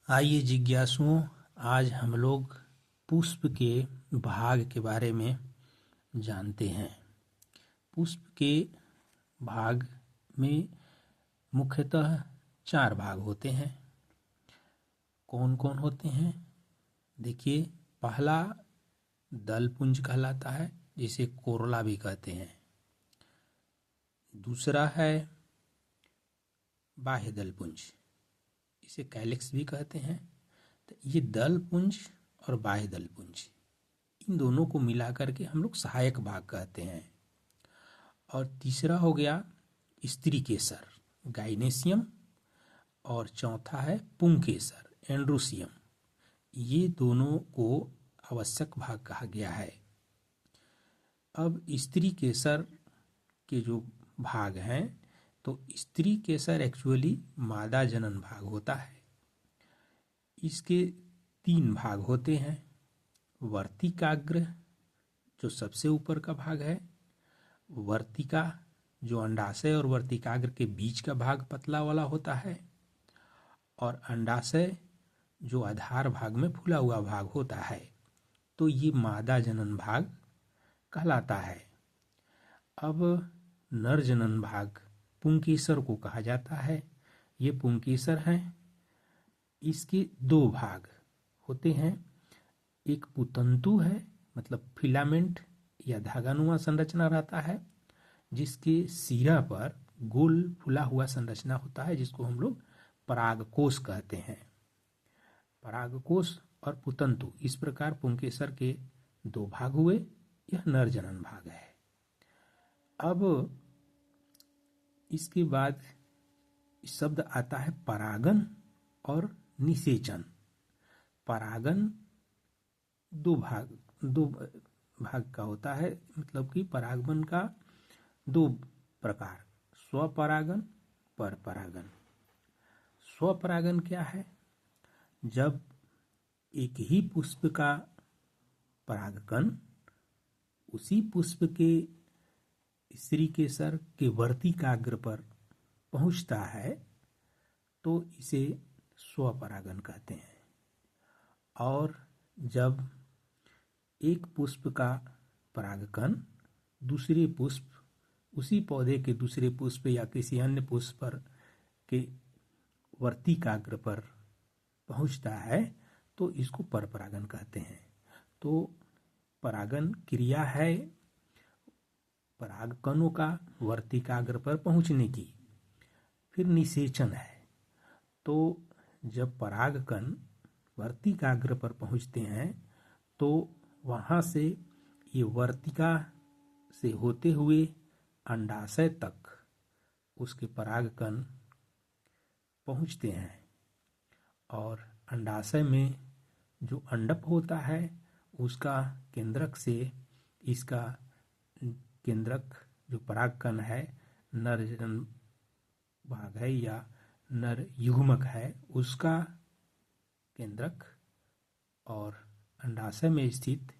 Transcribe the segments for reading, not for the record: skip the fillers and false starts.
आइए जिज्ञासुओं, आज हम लोग पुष्प के भाग के बारे में जानते हैं। पुष्प के भाग में मुख्यतः 4 भाग होते हैं। कौन कौन होते हैं? देखिए, पहला दल पुंज कहलाता है, जिसे कोरला भी कहते हैं। दूसरा है बाह्य दल पुंज, इसे कैलिक्स भी कहते हैं। तो ये दल पुंज और बाह्य दल पुंज, इन दोनों को मिलाकर के हम लोग सहायक भाग कहते हैं। और तीसरा हो गया स्त्री केसर, गाइनेसियम। और चौथा है पुंकेसर, एंड्रोसियम। ये दोनों को आवश्यक भाग कहा गया है। अब स्त्री केसर के जो भाग हैं, तो स्त्री केसर एक्चुअली मादा जनन भाग होता है। इसके 3 भाग होते हैं। वर्तिकाग्र, जो सबसे ऊपर का भाग है। वर्तिका, जो अंडाशय और वर्तिकाग्र के बीच का भाग पतला वाला होता है। और अंडाशय, जो आधार भाग में फूला हुआ भाग होता है। तो ये मादा जनन भाग कहलाता है। अब नर जनन भाग पुंकेसर को कहा जाता है। ये पुंकेसर हैं। इसके 2 भाग होते हैं। एक पुतंतु है, मतलब फिलामेंट या धागानुमा संरचना रहता है, जिसके सिरा पर गोल फुला हुआ संरचना होता है, जिसको हम लोग परागकोश कहते हैं। परागकोश और पुतंतु, इस प्रकार पुंकेसर के 2 भाग हुए। यह नर जनन भाग है। अब इसके बाद शब्द आता है परागन और निषेचन। परागन 2 भाग का होता है, मतलब कि परागमन का 2 प्रकार, स्वपरागन, परपरागन। स्वपरागन क्या है? जब एक ही पुष्प का परागकण उसी पुष्प के स्त्री केसर के वर्तिकाग्र पर पहुंचता है, तो इसे स्वपरागन कहते हैं। और जब एक पुष्प का परागकण दूसरे पुष्प, उसी पौधे के दूसरे पुष्प या किसी अन्य पुष्प पर के वर्तिकाग्र पर पहुंचता है, तो इसको परपरागन कहते हैं। तो परागन क्रिया है परागकणों का वर्तिकाग्र पर पहुंचने की। फिर निषेचन है। तो जब परागकण वर्तिकाग्र पर पहुंचते हैं, तो वहां से ये वर्तिका से होते हुए अंडाशय तक उसके परागकण पहुंचते हैं। और अंडाशय में जो अंडक होता है, उसका केंद्रक से इसका केंद्रक, जो परागकण है, नर जनन भाग है या नर युग्मक है, उसका केंद्रक और अंडाशय में स्थित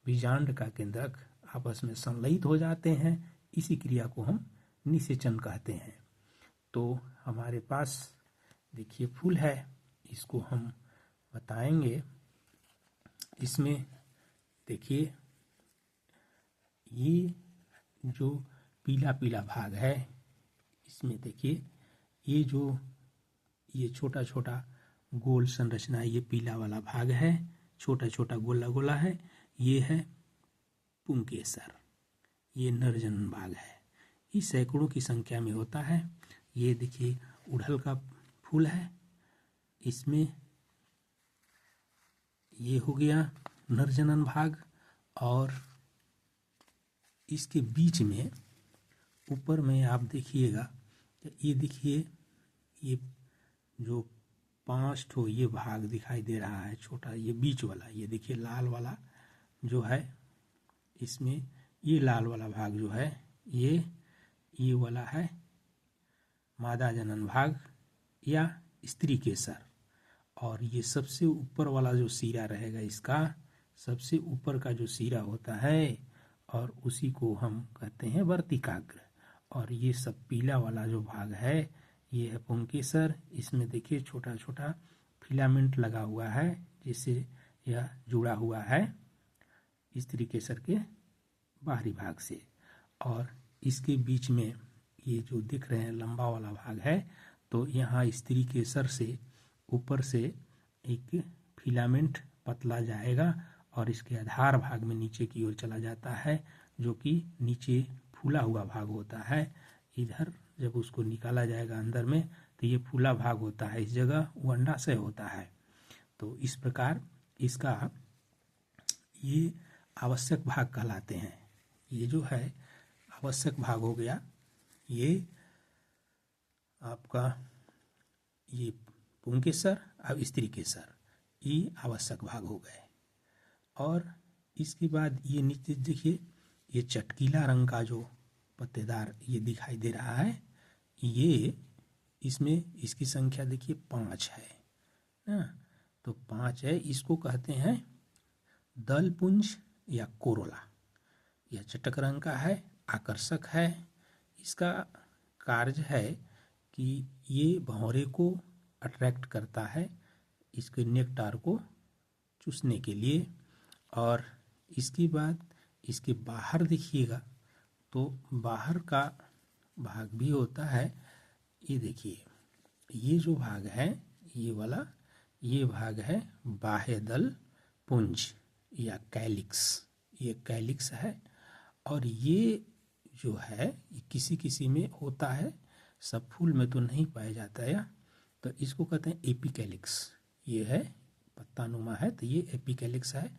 बीजांड का केंद्रक आपस में संलयित हो जाते हैं। इसी क्रिया को हम निषेचन कहते हैं। तो हमारे पास देखिए फूल है, इसको हम बताएंगे। इसमें देखिए, ये जो पीला पीला भाग है, इसमें देखिए ये छोटा छोटा गोल संरचना है, ये पीला वाला भाग है, छोटा छोटा गोला गोला है, ये है पुंकेसर। ये नरजनन भाग है। ये सैकड़ों की संख्या में होता है। ये देखिए उड़हल का फूल है, इसमें ये हो गया नरजनन भाग। और इसके बीच में ऊपर में आप देखिएगा, ये देखिए, ये जो 5 ठो ये भाग दिखाई दे रहा है छोटा, ये बीच वाला, ये देखिए लाल वाला जो है, इसमें ये लाल वाला भाग जो है, ये वाला है मादा जनन भाग या स्त्री केसर। और ये सबसे ऊपर वाला जो सीरा रहेगा, इसका सबसे ऊपर का जो सीरा होता है, और उसी को हम कहते हैं वर्तिकाग्र। और ये सब पीला वाला जो भाग है, ये है पुंकेसर। इसमें देखिए छोटा छोटा फिलामेंट लगा हुआ है जिससे यह जुड़ा हुआ है स्त्री केसर के बाहरी भाग से, और इसके बीच में ये जो दिख रहे हैं लंबा वाला भाग है, तो यहाँ स्त्री केसर से ऊपर से एक फिलामेंट पतला जाएगा और इसके आधार भाग में नीचे की ओर चला जाता है, जो कि नीचे फूला हुआ भाग होता है। इधर जब उसको निकाला जाएगा अंदर में तो ये फूला भाग होता है, इस जगह वो अंडाशय होता है। तो इस प्रकार इसका ये आवश्यक भाग कहलाते हैं। ये जो है आवश्यक भाग हो गया, ये आपका ये पुंकेसर अब स्त्री केसर, ये आवश्यक भाग हो गए। और इसके बाद ये नीचे देखिए, ये चटकीला रंग का जो पत्तेदार ये दिखाई दे रहा है, ये इसमें इसकी संख्या देखिए 5 है ना, तो 5 है। इसको कहते हैं दलपुंज या कोरोला। यह चटक रंग का है, आकर्षक है। इसका कार्य है कि ये भंवरे को अट्रैक्ट करता है इसके नेक्टार को चूसने के लिए। और इसके बाद इसके बाहर देखिएगा तो बाहर का भाग भी होता है। ये देखिए, ये जो भाग है ये वाला, ये भाग है बाह्य दल पुंज या कैलिक्स, ये कैलिक्स है। और ये जो है ये किसी किसी में होता है, सब फूल में तो नहीं पाया जाता है, तो इसको कहते हैं एपिकैलिक्स। ये है पत्तानुमा है तो ये एपिकैलिक्स है,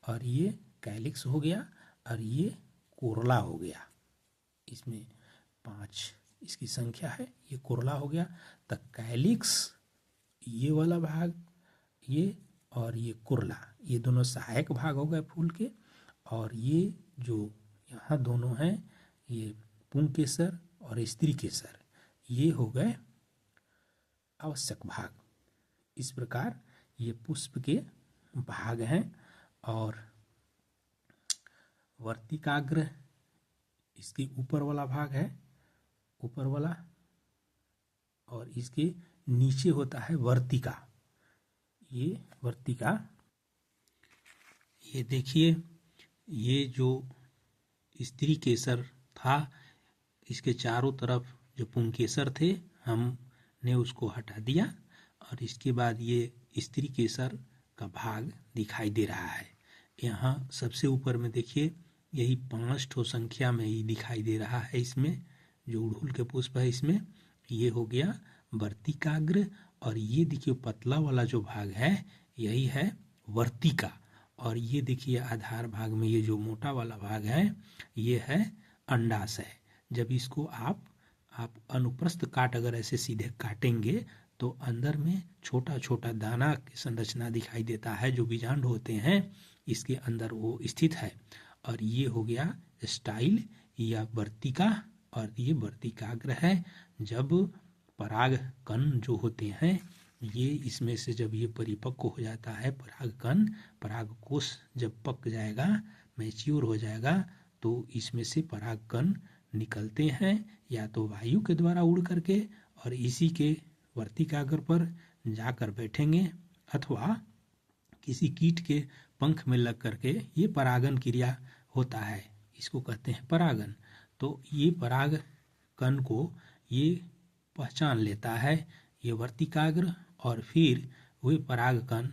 और ये कैलिक्स हो गया, और ये कोरला हो गया। इसमें 5 इसकी संख्या है, ये कोरला हो गया। तो कैलिक्स ये वाला भाग, ये और ये कोरला, ये दोनों सहायक भाग हो गए फूल के। और ये जो यहाँ दोनों हैं, ये पुंकेसर और स्त्री केसर, ये हो गए आवश्यक भाग। इस प्रकार ये पुष्प के भाग हैं। और वर्तिकाग्र इसके ऊपर वाला भाग है, ऊपर वाला, और इसके नीचे होता है वर्तिका। ये वर्तिका, ये देखिए, ये जो स्त्री केसर था, इसके चारों तरफ जो पुंकेसर थे हमने उसको हटा दिया, और इसके बाद ये स्त्री केसर का भाग दिखाई दे रहा है। यहाँ सबसे ऊपर में देखिए, यही 5 ठो संख्या में ही दिखाई दे रहा है। इसमें जो उड़हुल के पुष्प है, इसमें ये हो गया वर्तिकाग्र। और ये देखिए पतला वाला जो भाग है यही है वर्तिका। और ये देखिए आधार भाग में ये जो मोटा वाला भाग है ये है अंडाशय। जब इसको आप अनुप्रस्थ काट अगर ऐसे सीधे काटेंगे तो अंदर में छोटा छोटा दाना की संरचना दिखाई देता है, जो बीजांड होते हैं इसके अंदर वो स्थित है। और ये हो गया स्टाइल या वर्तिका, और ये वर्तिकाग्र है। जब पराग कण जो होते हैं ये इसमें से जब ये परिपक्व हो जाता है, पराग कण, पराग कोश जब पक जाएगा, मैच्योर हो जाएगा, तो इसमें से पराग कण निकलते हैं, या तो वायु के द्वारा उड़ करके और इसी के वर्तिकाग्र पर जाकर बैठेंगे, अथवा किसी कीट के पंख में लग करके ये परागन क्रिया होता है, इसको कहते हैं परागन। तो ये पराग कण को ये पहचान लेता है, ये वर्तिकाग्र, और फिर वही पराग कण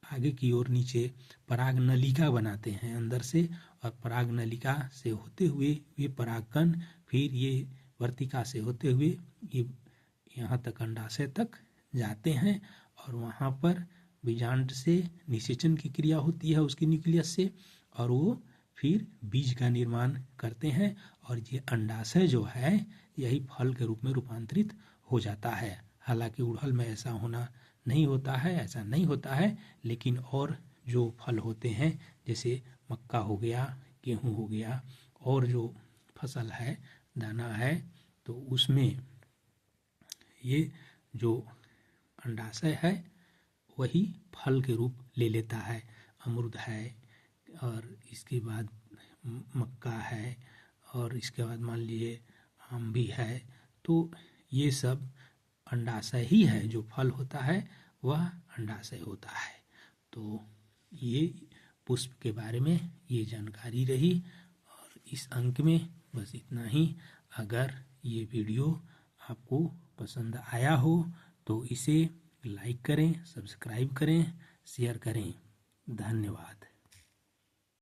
आगे की ओर नीचे पराग नलिका बनाते हैं अंदर से, और पराग नलिका से होते हुए ये पराग कण फिर ये वर्तिका से होते हुए ये यहाँ तक अंडाशय तक जाते हैं, और वहाँ पर बीजांड से निषेचन की क्रिया होती है उसकी न्यूक्लियस से, और वो फिर बीज का निर्माण करते हैं, और ये अंडाशय जो है यही फल के रूप में रूपांतरित हो जाता है। हालांकि उड़हल में ऐसा होना नहीं होता है, ऐसा नहीं होता है, लेकिन और जो फल होते हैं जैसे मक्का हो गया, गेहूँ हो गया, और जो फसल है, दाना है, तो उसमें ये जो अंडाशय है वही फल के रूप ले लेता है। अमरूद है, और इसके बाद मक्का है, और इसके बाद मान लीजिए आम भी है, तो ये सब अंडाशय ही है जो फल होता है, वह अंडाशय होता है। तो ये पुष्प के बारे में ये जानकारी रही, और इस अंक में बस इतना ही। अगर ये वीडियो आपको पसंद आया हो तो इसे लाइक करें, सब्सक्राइब करें, शेयर करें। धन्यवाद।